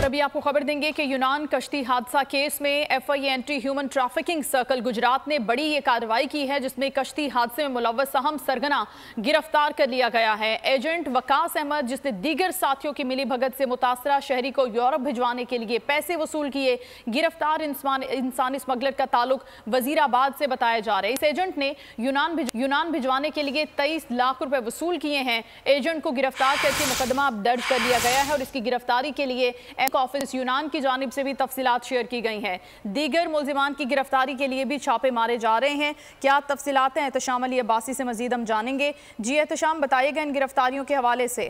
अभी आपको खबर देंगे कि यूनान कश्ती हादसा केस में FIA anti human trafficking circle Gujarat ने बड़ी ये कार्रवाई की है, जिसमें कश्ती हादसे में मुलव्वस अहम सरगना गिरफ्तार कर लिया गया है। एजेंट वकास अहमद, जिसने दीगर साथियों की मिलीभगत से मुतासरा शहरी को यूरोप भिजवाने के लिए पैसे वसूल किए। गिरफ्तार इंसानी स्मगलर का ताल्लुक वजीराबाद से बताया जा रहा है। इस एजेंट ने यूनान भिजवाने के लिए 23 लाख रुपए वसूल किए हैं। एजेंट को गिरफ्तार करके मुकदमा दर्ज कर लिया गया है और इसकी गिरफ्तारी के लिए ऑफिस यूनान की जानिब से भी तफसीलात शेयर की गई हैं। दीगर मुल्जिमान की गिरफ्तारी के लिए भी छापे मारे जा रहे हैं। क्या तफसीलात हैं, एहतशाम अली अब्बासी से मजीद हम जानेंगे। जी एहतशाम, बताइएगा इन गिरफ्तारियों के हवाले से।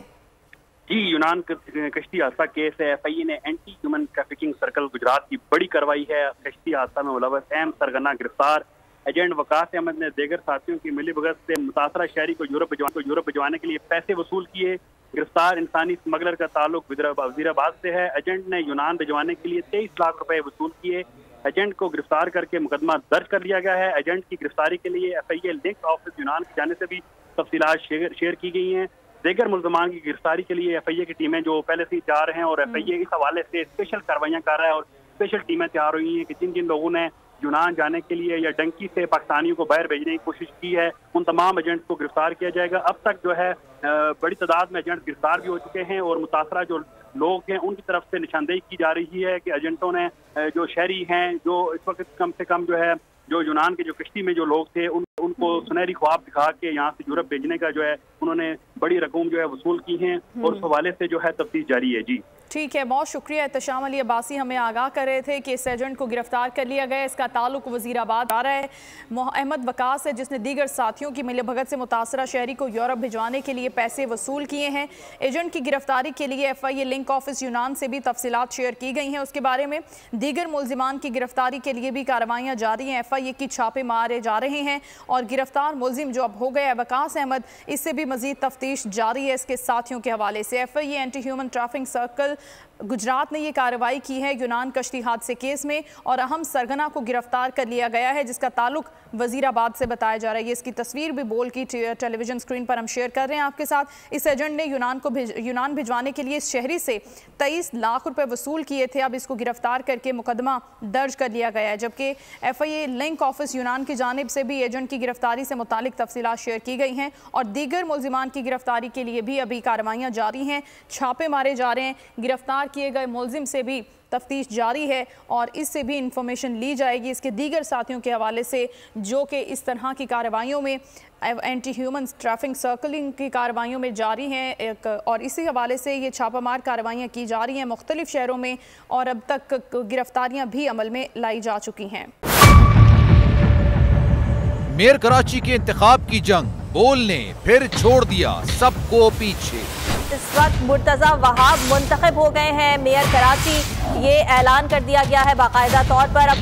जी, यूनान कश्ती हादसा केस है। एफआईए ने anti human trafficking circle Gujarat की बड़ी कार्रवाई है। कश्ती हादसा में मुलव्वस अहम सरगना गिरफ्तार। एजेंट वकास अहमद ने दीगर साथियों की मिलीभगत से मुतासरा शहरी को यूरोप भिजवाने के लिए पैसे वसूल किए। गिरफ्तार इंसानी स्मगलर का ताल्लुक वजीराबाद से है। एजेंट ने यूनान भिजवाने के लिए 23 लाख रुपए वसूल किए। एजेंट को गिरफ्तार करके मुकदमा दर्ज कर लिया गया है। एजेंट की गिरफ्तारी के लिए एफआईए लिंक ऑफिस यूनान की जाने से भी तफसीलात शेयर की गई हैं। दीगर मुल्ज़मान की गिरफ्तारी के लिए एफआईए की टीमें जो पहले से ही तैयार हैं और एफआईए इस हवाले से स्पेशल कार्रवाइयाँ कर रहा है और स्पेशल टीमें तैयार हुई हैं कि जिन जिन लोगों ने यूनान जाने के लिए या डंकी से पाकिस्तानियों को बाहर भेजने की कोशिश की है, उन तमाम एजेंट्स को गिरफ्तार किया जाएगा। अब तक जो है बड़ी तादाद में एजेंट गिरफ्तार भी हो चुके हैं और मुतासरा जो लोग हैं उनकी तरफ से निशानदेही की जा रही है कि एजेंटों ने जो शहरी हैं, जो इस वक्त कम से कम जो है जो यूनान के जो कश्ती में जो लोग थे उनको सुनहरी ख्वाब दिखा के यहाँ से यूरोप भेजने का जो है उन्होंने बड़ी रकम जो है वसूल की हैं और उस हवाले से जो है तफ्तीश जारी है। जी ठीक है, बहुत शुक्रिया। एहतशाम अली अब्बासी हमें आगाह कर रहे थे कि इस एजेंट को गिरफ्तार कर लिया गया। इसका ताल्लुक वजीराबाद आ रहा है। अहमद वकास है, जिसने दीगर साथियों की मिलीभगत से मुतासरा शहरी को यूरोप भिजवाने के लिए पैसे वसूल किए हैं। एजेंट की गिरफ्तारी के लिए एफआईए लिंक ऑफिस यूनान से भी तफसीलात शेयर की गई हैं। उसके बारे में दीगर मुल्जिमान की गिरफ्तारी के लिए भी कार्रवाइयाँ जारी हैं। एफआईए की छापे मारे जा रहे हैं और गिरफ्तार मुल्जिम जो अब हो गया है वकास अहमद, इससे भी मजीद तफ्तीश जारी है इसके साथियों के हवाले से। FIA anti human trafficking circle Gujarat ने यह कार्रवाई की है यूनान कश्ती हादसे केस में और अहम सरगना को गिरफ्तार कर लिया गया है, जिसका ताल्लुक वजीराबाद से बताया जा रहा है। ये इसकी तस्वीर भी बोल की टेलीविजन स्क्रीन पर हम शेयर कर रहे हैं आपके साथ। इस एजेंट ने यूनान भिजवाने के लिए इस शहरी से 23 लाख रुपए वसूल किए थे। अब इसको गिरफ्तार करके मुकदमा दर्ज कर लिया गया है, जबकि एफआईए लिंक ऑफिस यूनान की जानिब से भी एजेंट की गिरफ्तारी से मुतालिक तफसीलात शेयर की गई हैं और दीगर मुल्जिमान की गिरफ्तारी के लिए भी अभी कार्रवाइयाँ जारी हैं। छापे मारे जा रहे हैं। गिरफ्तार किए गए मुल्जिम से भी तफ्तीश जारी है और इससे भी इंफॉर्मेशन ली जाएगी इसके दीगर साथियों के हवाले से, जो कि इस तरह की कार्रवाइयों में एंटी ह्यूमन ट्रैफिकिंग सर्कलिंग की कार्रवाइयों में जारी हैं। और इसी हवाले से ये छापामार कार्रवाइयाँ की जा रही हैं मुख्तलिफ शहरों में और अब तक गिरफ्तारियाँ भी अमल में लाई जा चुकी हैं। मेयर कराची के इंतखाब की जंग, बोल ने फिर छोड़ दिया सबको पीछे। इस वक्त मुर्तजा वहाब मुंतखब हो गए हैं मेयर कराची, ये ऐलान कर दिया गया है बाकायदा तौर पर। अब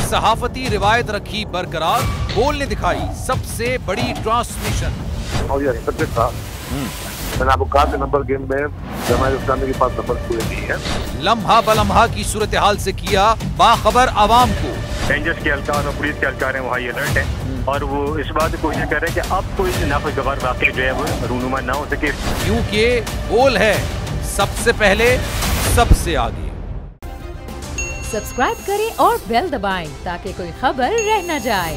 सहाफती रिवायत रखी बरकरार, बोल ने दिखाई सबसे बड़ी ट्रांसमिशन। मैंने आपको कहा कि नंबर गेम में जमात इस्लामी के पास नंबर पूरे नहीं है। लम्हा बलम्हा की सूरत हाल से किया बाखबर आवाम को। रेंजर्स के एहलकार और पुलिस के एहलकार हैं वो हाई अलर्ट है और वो इस बात की कोशिश कर रहे हैं कि अब कोई नाखुशगवार वाक़या जो है वो रूनुमा ना हो सके, क्योंकि बोल है सबसे पहले सबसे आगे। सब्सक्राइब करें और बेल दबाएं ताकि कोई खबर रह न जाए।